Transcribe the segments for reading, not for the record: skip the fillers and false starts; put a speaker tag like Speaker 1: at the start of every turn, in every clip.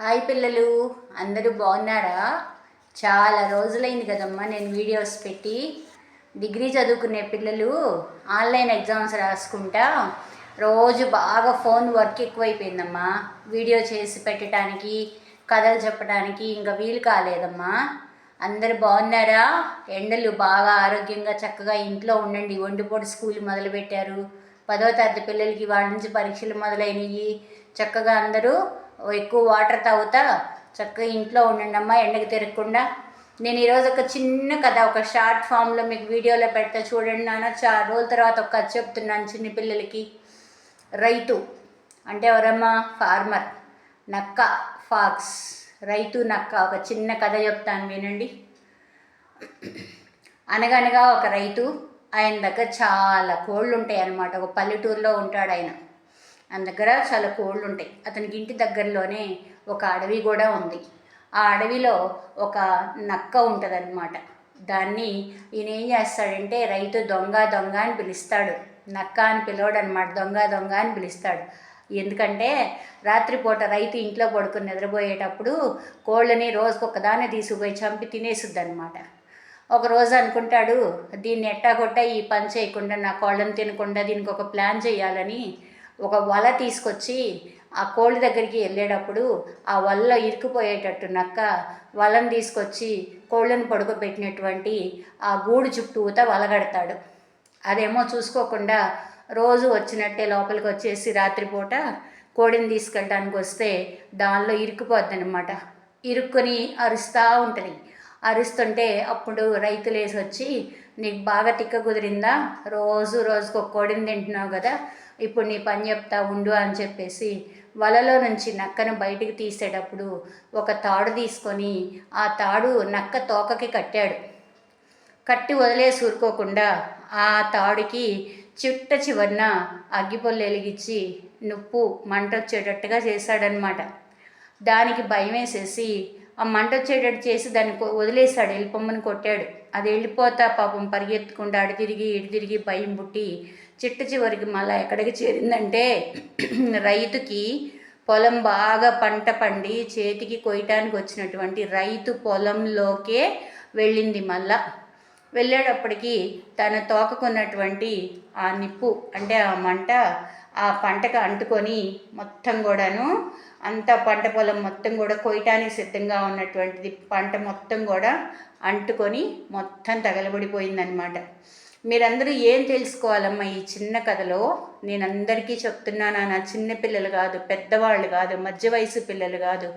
Speaker 1: Hi పిల్లలు, అందరూ బాగున్నారా? చాలా రోజులైంది కదమ్మా నేను వీడియోస్ పెట్టి. డిగ్రీ చదువుకునే పిల్లలు ఆన్లైన్ ఎగ్జామ్స్ రాసుకుంటా రోజు బాగా ఫోన్ వర్క్ ఎక్కువైపోయిందమ్మా. వీడియో చేసి పెట్టడానికి, కథలు చెప్పడానికి ఇంకా వీలు కాలేదమ్మా. అందరు బాగున్నారా? ఎండలు బాగా ఆరోగ్యంగా చక్కగా ఇంట్లో ఉండండి. ఒంటిపూట స్కూల్ మొదలుపెట్టారు. 10వ తరగతి పిల్లలకి వాళ్ళ నుంచి పరీక్షలు మొదలైనవి. చక్కగా అందరూ ఎక్కువ వాటర్ తాగుతా చక్కగా ఇంట్లో ఉండండి అమ్మా, ఎండకు తిరగకుండా. నేను ఈరోజు ఒక చిన్న కథ, ఒక షార్ట్ ఫామ్లో మీకు వీడియోలో పెడతా చూడండి నాన్న. చాలా రోజుల తర్వాత ఒక కథ చెప్తున్నాను చిన్న పిల్లలకి. రైతు అంటే ఎవరమ్మా? ఫార్మర్. నక్క, ఫాక్స్. రైతు, నక్క. ఒక చిన్న కథ చెప్తాను వినండి. అనగనగా ఒక రైతు, ఆయన దగ్గర చాలా కోళ్ళు ఉంటాయి అన్నమాట. ఒక పల్లెటూరులో ఉంటాడు ఆయన. ఆయన దగ్గర చాలా కోళ్ళు ఉంటాయి. అతనికి ఇంటి దగ్గరలోనే ఒక అడవి కూడా ఉంది. ఆ అడవిలో ఒక నక్క ఉంటుంది అన్నమాట. దాన్ని ఈయన ఏం చేస్తాడంటే, రైతు దొంగ దొంగ అని పిలుస్తాడు. నక్క అని పిలవడు అనమాట, దొంగ దొంగ అని పిలుస్తాడు. ఎందుకంటే రాత్రిపూట రైతు ఇంట్లో పడుకుని నిద్రపోయేటప్పుడు కోళ్ళని రోజుకొకదాన్ని తీసుకుపోయి చంపి తినేసుద్ది అనమాట. ఒకరోజు అనుకుంటాడు, దీన్ని ఎట్టాగొట్టా ఈ పని చేయకుండా, నా కోళ్ళని తినకుండా దీనికి ఒక ప్లాన్ చేయాలని ఒక వల తీసుకొచ్చి ఆ కోళ్ళ దగ్గరికి వెళ్ళేటప్పుడు ఆ వలలో ఇరుక్కుపోయేటట్టు నక్క వలను తీసుకొచ్చి కోళ్ళను పడుకోబెట్టినటువంటి ఆ గూడు చుట్టూతా వలగడతాడు. అదేమో చూసుకోకుండా రోజు వచ్చినట్టే లోపలికి వచ్చేసి రాత్రిపూట కోడిని తీసుకెళ్ళడానికి వస్తే దానిలో ఇరుక్కుపోద్ది అనమాట. ఇరుక్కుని అరుస్తూ ఉంటుంది. అరుస్తుంటే అప్పుడు రైతులు వేసి వచ్చి, నీకు బాగా తిక్క కుదిరిందా, రోజుకు ఒక కోడిని తింటున్నావు కదా, ఇప్పుడు నీ పని చెప్తా ఉండు అని చెప్పేసి వలలో నుంచి నక్కను బయటికి తీసేటప్పుడు ఒక తాడు తీసుకొని ఆ తాడు నక్క తోకకి కట్టాడు. కట్టి వదిలేసి ఊరుకోకుండా ఆ తాడుకి చివరన అగ్గిపొల్లు వెలిగించి నుప్పు మంట వచ్చేటట్టుగా చేశాడనమాట. దానికి భయం వేసేసి ఆ మంట వచ్చేటట్టు చేసి దాన్ని వదిలేశాడు, వెళ్ళిపోమ్మని కొట్టాడు. అది వెళ్ళిపోతా పాపం పరిగెత్తుకుండా అటు తిరిగి భయం పుట్టి చివరికి మళ్ళీ ఎక్కడికి చేరిందంటే, రైతుకి పొలం బాగా పంట పండి చేతికి కొయ్యటానికి వచ్చినటువంటి రైతు పొలంలోకే వెళ్ళింది. మళ్ళా వెళ్ళేటప్పటికి తన తోకకున్నటువంటి ఆ నిప్పు అంటే ఆ మంట ఆ పంటకు అంటుకొని మొత్తం కూడాను అంతా పంట పొలం మొత్తం కూడా కొయ్యటానికి సిద్ధంగా ఉన్నటువంటిది పంట మొత్తం కూడా అంటుకొని మొత్తం తగలబడిపోయిందనమాట. మీరందరూ ఏం తెలుసుకోవాలమ్మా ఈ చిన్న కథలో? నేను అందరికీ చెప్తున్నాను, నా చిన్న పిల్లలు కాదు, పెద్దవాళ్ళు కాదు, మధ్య వయసు పిల్లలు కాదు,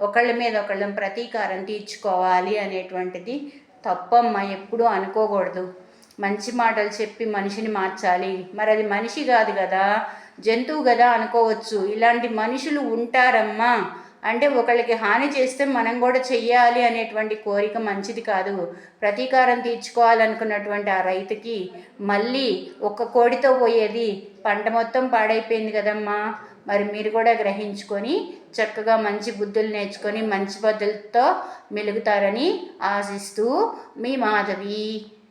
Speaker 1: ఒకళ్ళ మీద ఒకళ్ళని ప్రతీకారం తీర్చుకోవాలి అనేటువంటిది తప్పమ్మా. ఎప్పుడూ అనుకోకూడదు. మంచి మాటలు చెప్పి మనిషిని మార్చాలి. మరి అది మనిషి కాదు కదా, జంతువు కదా అనుకోవచ్చు. ఇలాంటి మనుషులు ఉంటారమ్మా. అంటే ఒకళ్ళకి హాని చేస్తే మనం కూడా చెయ్యాలి అనేటువంటి కోరిక మంచిది కాదు. ప్రతీకారం తీర్చుకోవాలనుకున్నటువంటి ఆ రైతుకి మళ్ళీ ఒక్క కోడితో పోయేది, పంట మొత్తం పాడైపోయింది కదమ్మా. మరి మీరు కూడా గ్రహించుకొని చక్కగా మంచి బుద్ధులు నేర్చుకొని మంచి పద్ధతులతో మెలుగుతారని ఆశిస్తూ మీ మాధవి.